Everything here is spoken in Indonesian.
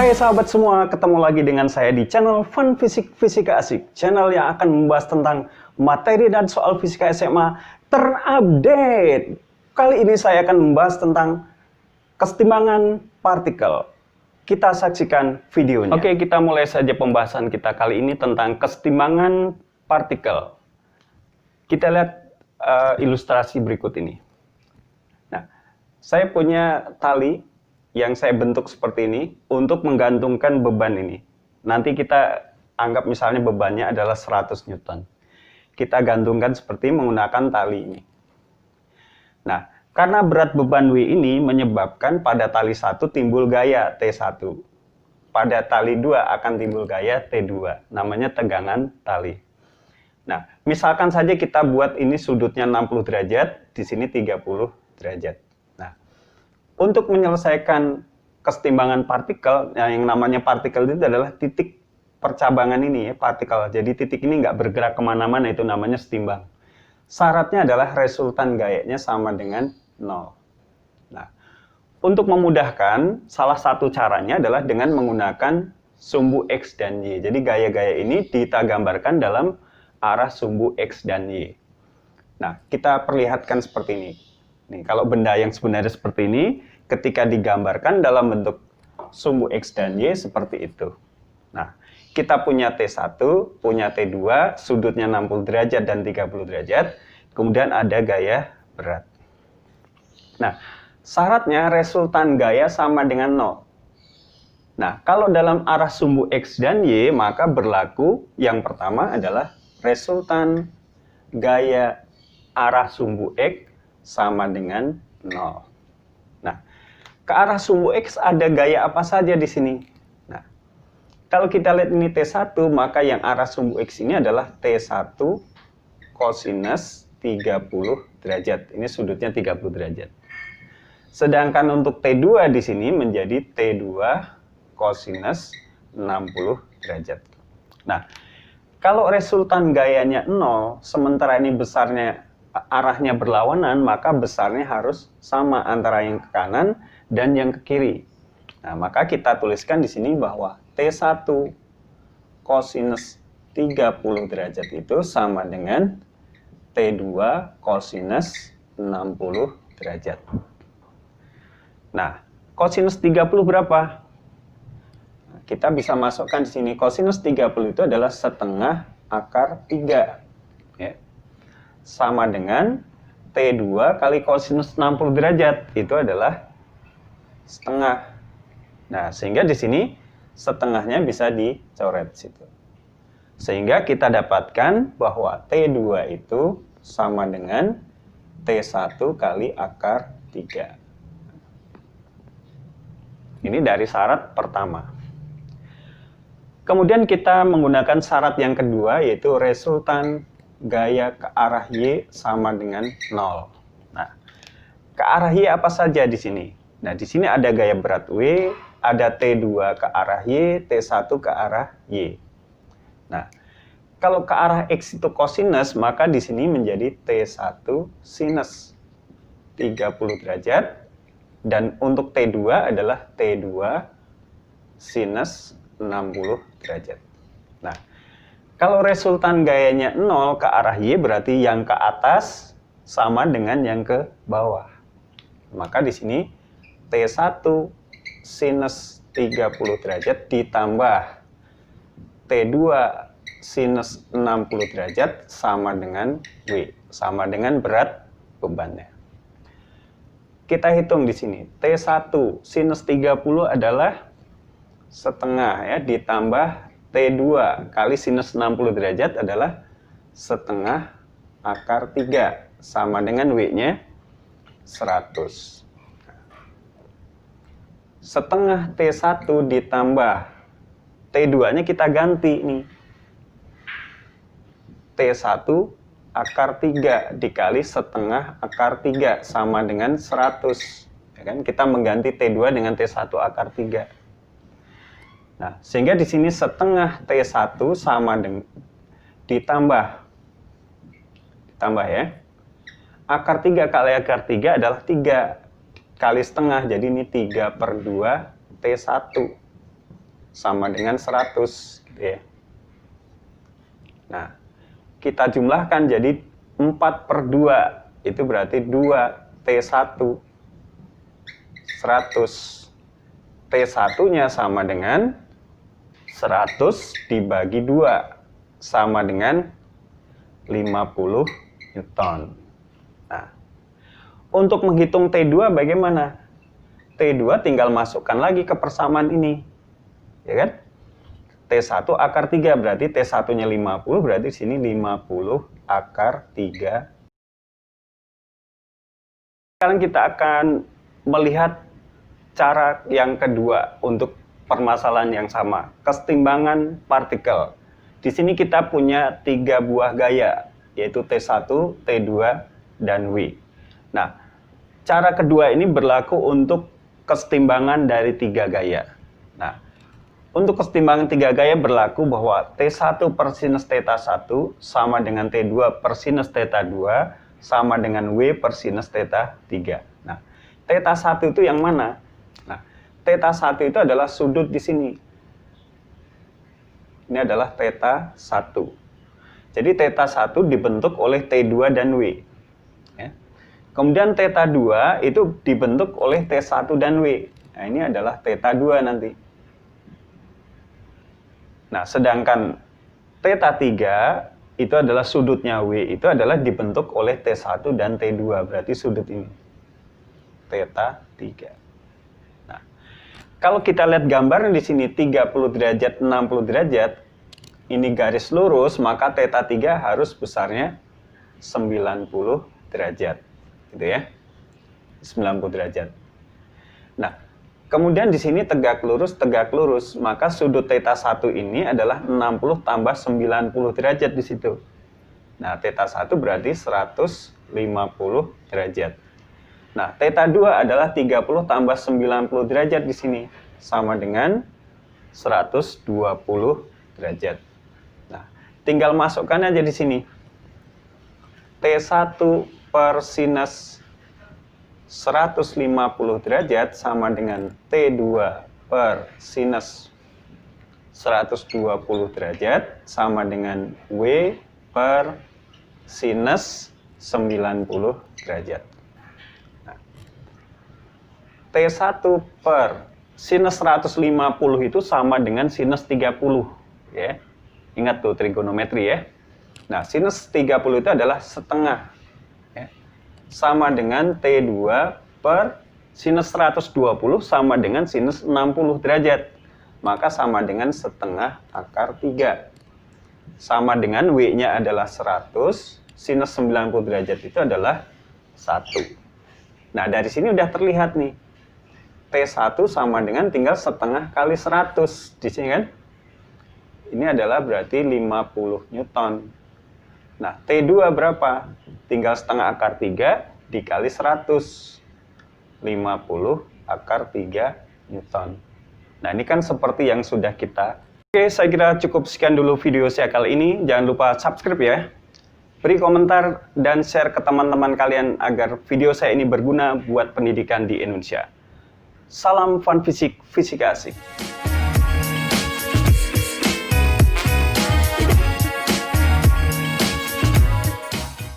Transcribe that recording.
Hai sahabat semua, ketemu lagi dengan saya di channel Fun Fisika Asik. Channel yang akan membahas tentang materi dan soal fisika SMA terupdate. Kali ini saya akan membahas tentang kesetimbangan partikel. Kita saksikan videonya. Oke, kita mulai saja pembahasan kita kali ini tentang kesetimbangan partikel. Kita lihat ilustrasi berikut ini. Nah, saya punya tali yang saya bentuk seperti ini untuk menggantungkan beban ini. Nanti kita anggap misalnya bebannya adalah 100 Newton. Kita gantungkan seperti menggunakan tali ini. Nah, karena berat beban W ini menyebabkan pada tali 1 timbul gaya T1. Pada tali 2 akan timbul gaya T2. Namanya tegangan tali. Nah, misalkan saja kita buat ini sudutnya 60 derajat, di sini 30 derajat. Untuk menyelesaikan kesetimbangan partikel, yang namanya partikel itu adalah titik percabangan ini ya, partikel. Jadi titik ini nggak bergerak kemana-mana, itu namanya setimbang. Syaratnya adalah resultan gayanya sama dengan 0. Nah, untuk memudahkan, salah satu caranya adalah dengan menggunakan sumbu X dan Y. Jadi gaya-gaya ini kita gambarkan dalam arah sumbu X dan Y. Nah, kita perlihatkan seperti ini. Nih, kalau benda yang sebenarnya seperti ini, ketika digambarkan dalam bentuk sumbu X dan Y seperti itu. Nah, kita punya T1, punya T2, sudutnya 60 derajat dan 30 derajat, kemudian ada gaya berat. Nah, syaratnya resultan gaya sama dengan 0. Nah, kalau dalam arah sumbu X dan Y, maka berlaku yang pertama adalah resultan gaya arah sumbu X sama dengan 0. Nah, ke arah sumbu X ada gaya apa saja di sini? Nah, kalau kita lihat ini T1, maka yang arah sumbu X ini adalah T1 cosinus 30 derajat. Ini sudutnya 30 derajat. Sedangkan untuk T2 di sini menjadi T2 cosinus 60 derajat. Nah, kalau resultan gayanya 0, sementara ini besarnya arahnya berlawanan, maka besarnya harus sama antara yang ke kanan dan yang ke kiri. Nah, maka kita tuliskan di sini bahwa T1 cosinus 30 derajat itu sama dengan T2 cosinus 60 derajat. Nah, cosinus 30 berapa? Kita bisa masukkan di sini. Cosinus 30 itu adalah setengah akar 3. Ya. Sama dengan T2 kali cosinus 60 derajat, itu adalah setengah. Nah, sehingga di sini setengahnya bisa dicoret situ. Sehingga kita dapatkan bahwa T2 itu sama dengan T1 kali akar 3. Ini dari syarat pertama. Kemudian kita menggunakan syarat yang kedua, yaitu resultan gaya ke arah Y sama dengan 0. Nah, ke arah Y apa saja di sini? Nah, di sini ada gaya berat W, ada T2 ke arah Y, T1 ke arah Y. Nah, kalau ke arah X itu cosinus, maka di sini menjadi T1 sinus 30 derajat. Dan untuk T2 adalah T2 sinus 60 derajat. Nah, kalau resultan gayanya 0 ke arah Y, berarti yang ke atas sama dengan yang ke bawah. Maka di sini T1 sinus 30 derajat ditambah T2 sinus 60 derajat sama dengan W, sama dengan berat bebannya. Kita hitung di sini. T1 sinus 30 adalah setengah ya, ditambah T2 kali sinus 60 derajat adalah setengah akar 3, sama dengan W-nya 100. Setengah T1 ditambah T2-nya kita ganti nih. T1 akar 3 dikali setengah akar 3 sama dengan 100. Ya kan? Kita mengganti T2 dengan T1 akar 3. Nah, sehingga di sini setengah T1 sama dengan ditambah ya. Akar 3 kali akar 3 adalah 3 kali setengah. Jadi ini 3/2 T1. sama dengan 100 gitu ya. Nah, kita jumlahkan jadi 4/2, itu berarti 2T1. 100. T1-nya sama dengan 100 dibagi 2, sama dengan 50 Newton. Nah, untuk menghitung T2 bagaimana? T2 tinggal masukkan lagi ke persamaan ini. Ya kan? T1 akar 3, berarti T1-nya 50, berarti sini 50 akar 3. Sekarang kita akan melihat cara yang kedua untuk permasalahan yang sama, kesetimbangan partikel. Di sini kita punya 3 buah gaya, yaitu T1, T2, dan W. Nah, cara kedua ini berlaku untuk kesetimbangan dari 3 gaya. Nah, untuk kesetimbangan 3 gaya berlaku bahwa T1 per sinus theta 1 sama dengan T2 per sinus theta 2 sama dengan W per sinus theta 3. Nah, theta 1 itu yang mana? Nah, theta 1 itu adalah sudut di sini. Ini adalah theta 1. Jadi theta 1 dibentuk oleh T2 dan W. Ya. Kemudian theta 2 itu dibentuk oleh T1 dan W. Nah, ini adalah theta 2 nanti. Nah, sedangkan theta 3 itu adalah sudutnya W, itu adalah dibentuk oleh T1 dan T2. Berarti sudut ini. Theta 3. Nah, kalau kita lihat gambarnya di sini 30 derajat, 60 derajat, ini garis lurus, maka theta 3 harus besarnya 90 derajat. Gitu ya. 90 derajat. Nah, kemudian di sini tegak lurus, maka sudut theta 1 ini adalah 60 tambah 90 derajat di situ. Nah, theta 1 berarti 150 derajat. Nah, theta 2 adalah 30 tambah 90 derajat di sini, sama dengan 120 derajat. Nah, tinggal masukkan aja di sini. T1 per sinus 150 derajat sama dengan T2 per sinus 120 derajat sama dengan W per sinus 90 derajat. Nah, T1 per sinus 150 itu sama dengan sinus 30. Ya. Ingat tuh trigonometri ya. Nah, sinus 30 itu adalah setengah. Ya. Sama dengan T2 per sinus 120 sama dengan sinus 60 derajat. Maka sama dengan setengah akar 3. Sama dengan W-nya adalah 100, sinus 90 derajat itu adalah 1. Nah, dari sini udah terlihat nih. T1 sama dengan tinggal setengah kali 100. Di sini kan? Ini adalah berarti 50 Newton. Nah, T2 berapa? Tinggal setengah akar 3 dikali 100. 50 akar 3 Newton. Nah, ini kan seperti yang sudah kita. Oke, saya kira cukup sekian dulu video saya kali ini. Jangan lupa subscribe ya. Beri komentar dan share ke teman-teman kalian agar video saya ini berguna buat pendidikan di Indonesia. Salam fun fisik, fisika asik.